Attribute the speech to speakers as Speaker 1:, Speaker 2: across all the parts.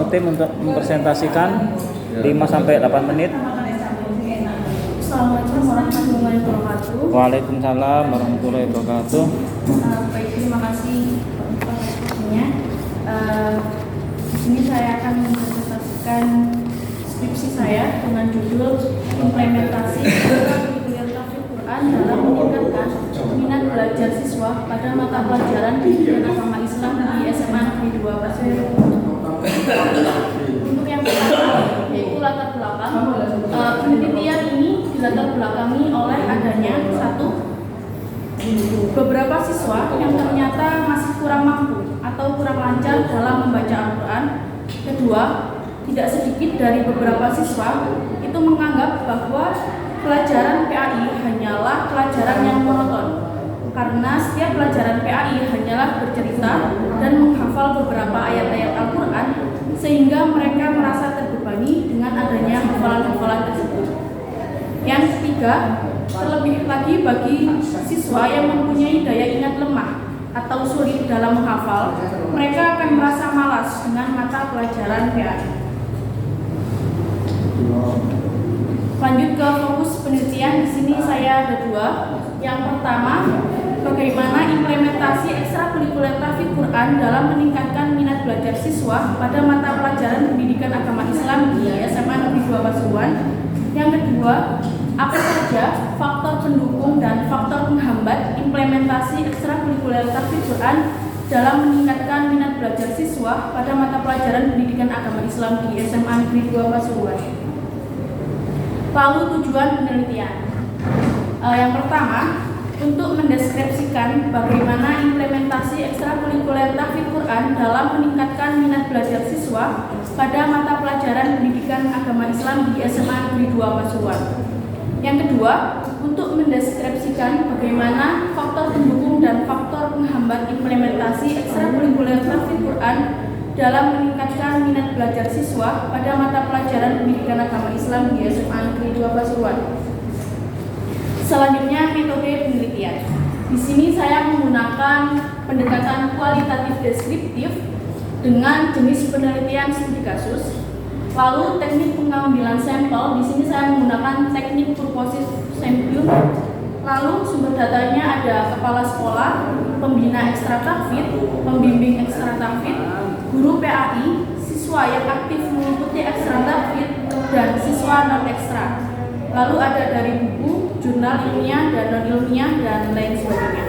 Speaker 1: Tim untuk mempresentasikan 5-8 menit.
Speaker 2: Assalamualaikum warahmatullahi wabarakatuh.
Speaker 1: Waalaikumsalam warahmatullahi wabarakatuh.
Speaker 2: Baik, terima kasih untuk waktunya. Di sini saya akan mempresentasikan skripsi saya dengan judul implementasi kurikulum Tafsir Quran dalam meningkatkan minat belajar siswa pada mata pelajaran pendidikan agama Islam di SMA Negeri 2 Pasuruan. Untuk yang pertama yaitu latar belakang. Penelitian ini dilatar belakangi oleh adanya beberapa siswa yang ternyata masih kurang mampu atau kurang lancar dalam membaca Al-Quran. Kedua, tidak sedikit dari beberapa siswa itu menganggap bahwa pelajaran PAI hanyalah pelajaran yang monoton, karena setiap pelajaran PAI hanyalah bercerita dan menghafal beberapa ayat-ayat Al-Quran, sehingga mereka merasa terbebani dengan adanya hafalan-hafalan tersebut. Yang ketiga, terlebih lagi bagi siswa yang mempunyai daya ingat lemah atau sulit dalam menghafal, mereka akan merasa malas dengan mata pelajaran PAI. Lanjut ke fokus penelitian. Di sini saya ada dua. Yang pertama, bagaimana implementasi ekstrakurikuler Tafsir Quran dalam meningkatkan minat belajar siswa pada mata pelajaran pendidikan agama Islam di SMA Negeri 2 Pasuruan. Yang kedua, apa saja faktor pendukung dan faktor penghambat implementasi ekstrakurikuler Tafsir Quran dalam meningkatkan minat belajar siswa pada mata pelajaran pendidikan agama Islam di SMA Negeri 2 Pasuruan. Lalu tujuan penelitian. Yang pertama, untuk mendeskripsikan bagaimana implementasi ekstrakurikuler Tafsir Quran dalam meningkatkan minat belajar siswa pada mata pelajaran pendidikan agama Islam di SMA Negeri 2 Pasuruan. Yang kedua, untuk mendeskripsikan bagaimana faktor pendukung dan faktor penghambat implementasi ekstrakurikuler Tafsir Quran dalam meningkatkan minat belajar siswa pada mata pelajaran pendidikan agama Islam di SMA Negeri 2 Pasuruan. Selanjutnya, metode penelitian. Di sini saya menggunakan pendekatan kualitatif deskriptif dengan jenis penelitian studi kasus. Lalu teknik pengambilan sampel, di sini saya menggunakan teknik purposive sampling. Lalu sumber datanya ada kepala sekolah, pembina ekstra tahfidz, pembimbing ekstra tahfidz, guru PAI, siswa yang aktif mengikuti ekstra tahfidz, dan siswa non ekstra. Lalu ada dari buku, jurnal ilmiah dan non ilmiah, dan lain sebagainya.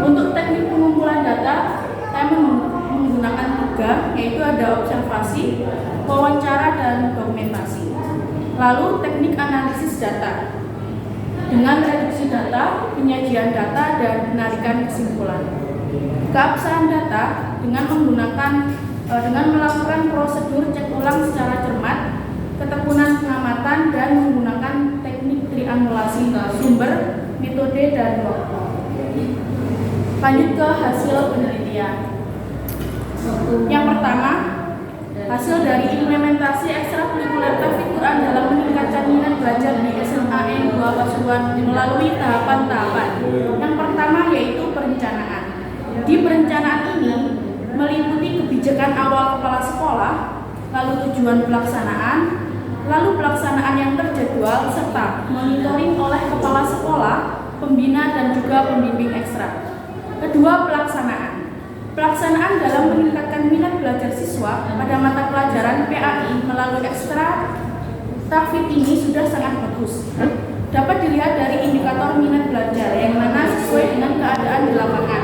Speaker 2: Untuk teknik pengumpulan data, saya menggunakan 3, yaitu ada observasi, wawancara, dan dokumentasi. Lalu teknik analisis data dengan reduksi data, penyajian data, dan penarikan kesimpulan. Keabsahan data dengan melakukan prosedur cek ulang secara cermat, ketekunan pengamatan, dan menggunakan teknik triangulasi sumber, metode, dan waktu. Lanjut ke hasil penelitian. Yang pertama, hasil dari implementasi ekstrakurikuler Tafsir Quran dalam meningkatkan minat belajar di SMA N2 Pasuruan melalui tahapan-tahapan. Yang pertama yaitu perencanaan. Di perencanaan ini meliputi kebijakan awal kepala sekolah, lalu tujuan pelaksanaan, lalu pelaksanaan yang terjadwal, serta monitoring oleh kepala sekolah, pembina, dan juga pembimbing ekstra. Kedua, pelaksanaan. Pelaksanaan dalam meningkatkan minat belajar siswa pada mata pelajaran PAI melalui ekstra tahfidz ini sudah sangat bagus. Dapat dilihat dari indikator minat belajar yang mana sesuai dengan keadaan di lapangan,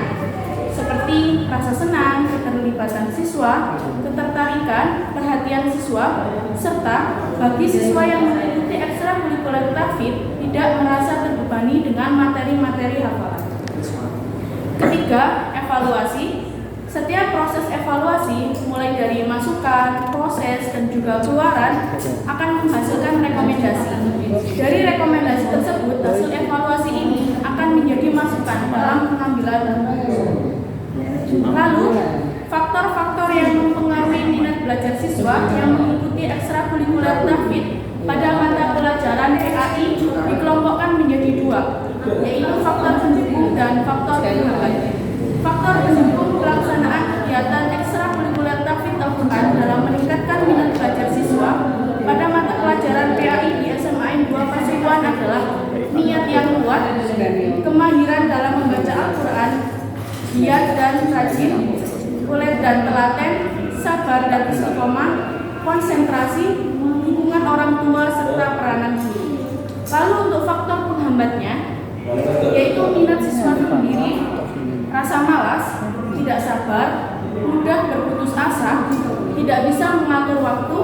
Speaker 2: seperti rasa senang, keterlibatan siswa, ketertarikan, perhatian siswa, serta bagi siswa yang mengikuti ekstrakurikuler tahfidz tidak merasa terbebani dengan materi-materi hafalan. Ketiga, evaluasi. Setiap proses evaluasi, mulai dari masukan, proses, dan juga keluaran, akan menghasilkan rekomendasi. Dari rekomendasi tersebut, hasil evaluasi ini akan menjadi masukan dalam pengambilan keputusan. Lalu, faktor-faktor yang mempengaruhi minat belajar siswa yang mengikuti ekstrakurikuler tahfidz pada mata pelajaran PAI dikelompokkan menjadi 2, yaitu faktor pendukung dan faktor penghambat. Faktor pendukung pelaksanaan kegiatan ekstrakurikuler tahfidz Al-Quran dalam meningkatkan giat dan rajin, kulet dan telaten, sabar dan istiqomah, konsentrasi, dukungan orang tua serta peranan guru. Lalu untuk faktor penghambatnya, yaitu minat siswa sendiri, rasa malas, tidak sabar, mudah berputus asa, tidak bisa mengatur waktu,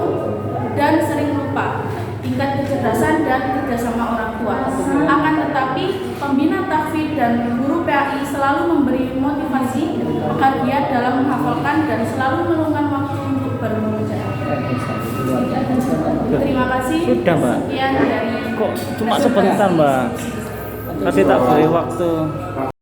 Speaker 2: dan sering lupa, tingkat kecerdasan dan kerjasama orang tua. Akan tetapi, pembina tahfidz dan guru PAI selalu memberi motivasi agar giat dalam menghafalkan dan selalu meluangkan waktu untuk bermunajat. Terima kasih.
Speaker 1: Sudah, Mbak.
Speaker 2: Sekian dari
Speaker 1: Kok cuma sebentar, Mbak? Kasih tak beri waktu.